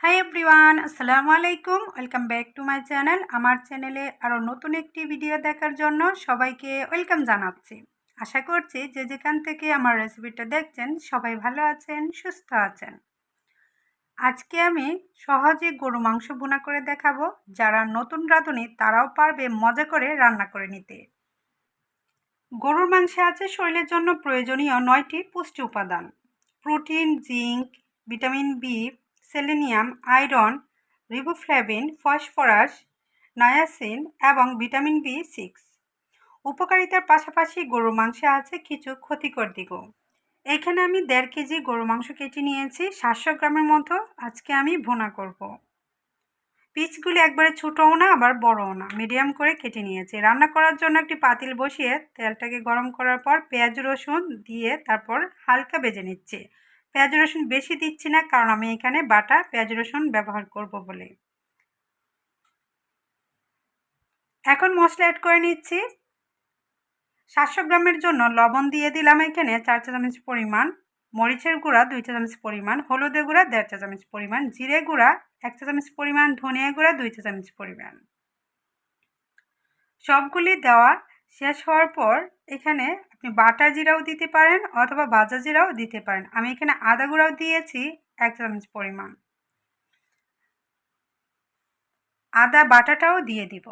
Hi everyone, আসসালামু আলাইকুম। Welcome back to my channel. আমার চ্যানেলে আরও নতুন একটি ভিডিও দেখার জন্য সবাইকে ওয়েলকাম জানাচ্ছি। আশা করছি যে যেখান থেকে আমার রেসিপিটা দেখছেন সবাই ভালো আছেন, সুস্থ আছেন। আজকে আমি সহজে গরু মাংস ভুনা করে দেখাবো। যারা নতুন রাঁধুনি তারাও পারবে মজা করে রান্না করে নিতে। গরুর মাংসে আছে শরীরের জন্য প্রয়োজনীয় 9টি পুষ্টি উপাদান: protein, zinc, vitamin B, selenium, iron, riboflavin, phosphorus, niacin এবং ভিটামিন বি6। উপকারিতার পাশাপাশি গরুর মাংসে আছে কিছু ক্ষতিকর দিকও। এখানে আমি 1.5 কেজি গরুর মাংস কেটে নিয়েছি 700 গ্রামের মতো। আজকে আমি ভুনা করব। পিসগুলি একবারে ছোটও না আবার বড়ও না, মিডিয়াম করে কেটে নিয়েছি। রান্না করার জন্য একটি পাতিল বসিয়ে তেলটাকে গরম করার পর পেঁয়াজ রসুন দিয়ে তারপর হালকা ভেজে নিচ্ছি। পেঁয়াজ রসুন বেশি দিচ্ছি না, কারণ আমি এখানে বাটা পেঁয়াজ রসুন ব্যবহার করব বলে। এখন মশলা অ্যাড করে নিচ্ছি। 700 গ্রামের জন্য লবণ দিয়ে দিলাম এখানে 4 চা চামচ পরিমাণ, মরিচের গুঁড়া 2 চা চামচ পরিমাণ, হলুদের গুঁড়া 1.5 চা চামচ পরিমাণ, জিরে গুঁড়া 1 চা চামচ পরিমাণ, ধনিয়া গুঁড়া 2 চা চামচ পরিমাণ। সবগুলি দেওয়া শেষ হওয়ার পর এখানে আপনি বাটা জিরাও দিতে পারেন অথবা ভাজা জিরাও দিতে পারেন। আমি এখানে আদা গুঁড়াও দিয়েছি 1 চামচ পরিমাণ। আদা বাটাটাও দিয়ে দিব।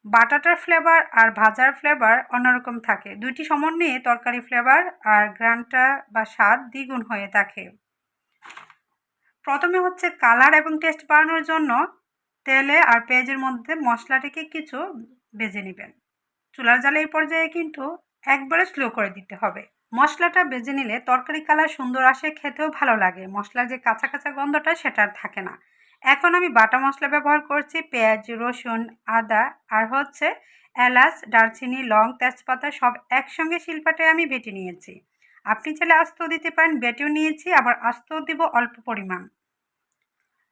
বাটাটার ফ্লেভার আর ভাজার ফ্লেভার অন্যরকম থাকে। দুইটি সমন্বয়ে তরকারি ফ্লেভার আর গ্রানটা বা স্বাদ দ্বিগুণ হয়ে থাকে। প্রথমে হচ্ছে কালার এবং টেস্ট বাড়ানোর জন্য তেলে আর পেঁয়াজের মধ্যে মশলাটাকে কিছু ভেজে নেবেন। চুলার জ্বালা এই পর্যায়ে কিন্তু একবারে স্লো করে দিতে হবে। মশলাটা ভেজে নিলে তরকারি কালার সুন্দর আসে, খেতেও ভালো লাগে। মশলার যে কাঁচা কাঁচা গন্ধটা সেটা আর থাকে না। এখন আমি বাটা মশলা ব্যবহার করছি। পেঁয়াজ, রসুন, আদা আর হচ্ছে এলাচ, দারচিনি, লং, তেজপাতা সব একসঙ্গে শিলপাটে আমি বেটে নিয়েছি। আপনি চাইলে আস্ত দিতে পারেন, বেটেও নিয়েছি, আবার আস্তও দিব অল্প পরিমাণ।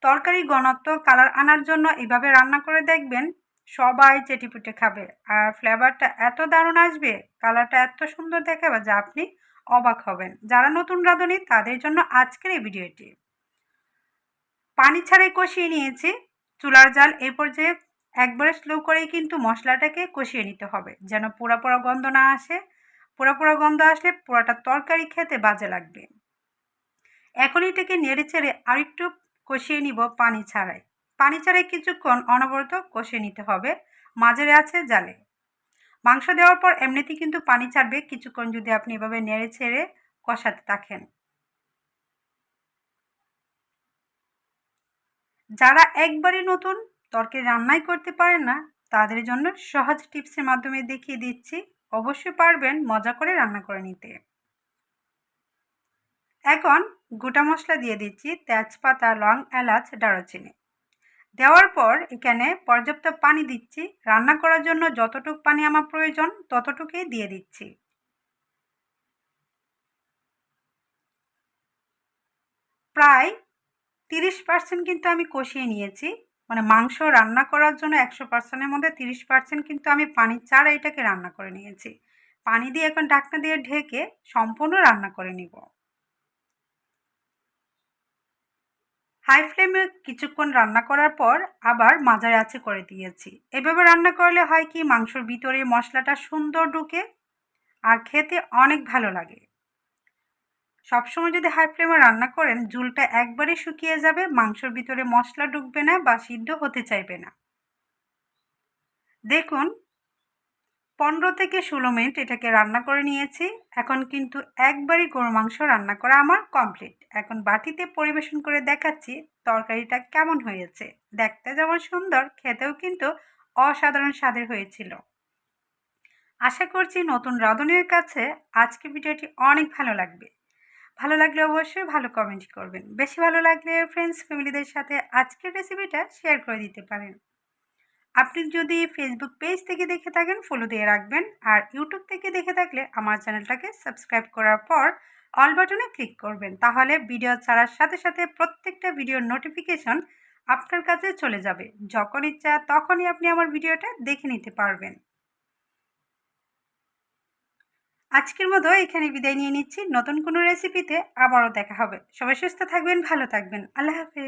তরকারি ঘনত্ব কালার আনার জন্য এভাবে রান্না করে দেখবেন, সবাই চেটেপুটে খাবে আর ফ্লেভারটা এত দারুণ আসবে, কালারটা এত সুন্দর দেখাবে যে আপনি অবাক হবেন। যারা নতুন রাঁধুনি তাদের জন্য আজকের এই ভিডিওটি। পানি ছাড়াই কষিয়ে নিয়েছি। চুলার জাল এই পর্যায়ে একবারে স্লো করেই কিন্তু মশলাটাকে কষিয়ে নিতে হবে, যেন পোড়া পোড়া গন্ধ না আসে। পোড়া পোড়া গন্ধ আসলে পোড়াটা তরকারি খেতে বাজে লাগবে। এখন এটাকে নেড়ে চেড়ে আরেকটু কষিয়ে নিব পানি ছাড়াই। পানি ছাড়াই কিছুক্ষণ অনবরত কষিয়ে নিতে হবে মাঝারি আছে জালে। মাংস দেওয়ার পর এমনিতেই কিন্তু পানি ছাড়বে কিছুক্ষণ যদি আপনি এভাবে নেড়ে ছেড়ে কষাতে থাকেন। যারা একবারই নতুন তরকারি রান্নাই করতে পারেন না তাদের জন্য সহজ টিপসের মাধ্যমে দেখিয়ে দিচ্ছি, অবশ্যই পারবেন মজা করে রান্না করে নিতে। এখন গোটা মশলা দিয়ে দিচ্ছি, তেজপাতা, লং, এলাচ, দারুচিনি। দেওয়ার পর এখানে পর্যাপ্ত পানি দিচ্ছি। রান্না করার জন্য যতটুকু পানি আমার প্রয়োজন ততটুকুই দিয়ে দিচ্ছি। প্রায় 30% কিন্তু আমি কষিয়ে নিয়েছি। মানে মাংস রান্না করার জন্য 100%-এর মধ্যে 30% কিন্তু আমি পানি ছাড়া এটাকে রান্না করে নিয়েছি। পানি দিয়ে এখন ঢাকনা দিয়ে ঢেকে সম্পূর্ণ রান্না করে নিব। হাই ফ্লেমে কিছুক্ষণ রান্না করার পর আবার মাঝারি আঁচে করে দিয়েছি। এভাবে রান্না করলে হয় কি, মাংসর ভিতরে মশলাটা সুন্দর ঢুকে আর খেতে অনেক ভালো লাগে। সবসময় যদি হাই ফ্লেমে রান্না করেন ঝোলটা একবারে শুকিয়ে যাবে, মাংসর ভিতরে মশলা ঢুকবে না বা সিদ্ধ হতে চাইবে না। দেখুন 15 থেকে 16 মিনিট এটাকে রান্না করে নিয়েছি। এখন কিন্তু একবারই গরুর মাংস রান্না করা আমার কমপ্লিট। এখন বাটিতে পরিবেশন করে দেখাচ্ছি তরকারিটা কেমন হয়েছে। দেখতে যেমন সুন্দর, খেতেও কিন্তু অসাধারণ স্বাদের হয়েছিল। আশা করছি নতুন রাঁধুনির কাছে আজকের ভিডিওটি অনেক ভালো লাগবে। ভালো লাগলে অবশ্যই ভালো কমেন্ট করবেন। বেশি ভালো লাগলে ফ্রেন্ডস ফ্যামিলিদের সাথে আজকের রেসিপিটা শেয়ার করে দিতে পারেন। আপনি যদি ফেসবুক পেজ থেকে দেখে থাকেন ফলো দিয়ে রাখবেন, আর ইউটিউব থেকে দেখে থাকলে আমার চ্যানেলটাকে সাবস্ক্রাইব করার পর অল বাটনে ক্লিক করবেন। তাহলে ভিডিও ছাড়ার সাথে সাথে প্রত্যেকটা ভিডিওর নোটিফিকেশন আপনার কাছে চলে যাবে। যখন ইচ্ছা তখনই আপনি আমার ভিডিওটা দেখে নিতে পারবেন। আজকের মতো এখানে বিদায় নিয়ে নিচ্ছি। নতুন কোনো রেসিপিতে আবারও দেখা হবে। সবাই সুস্থ থাকবেন, ভালো থাকবেন। আল্লাহ হাফেজ।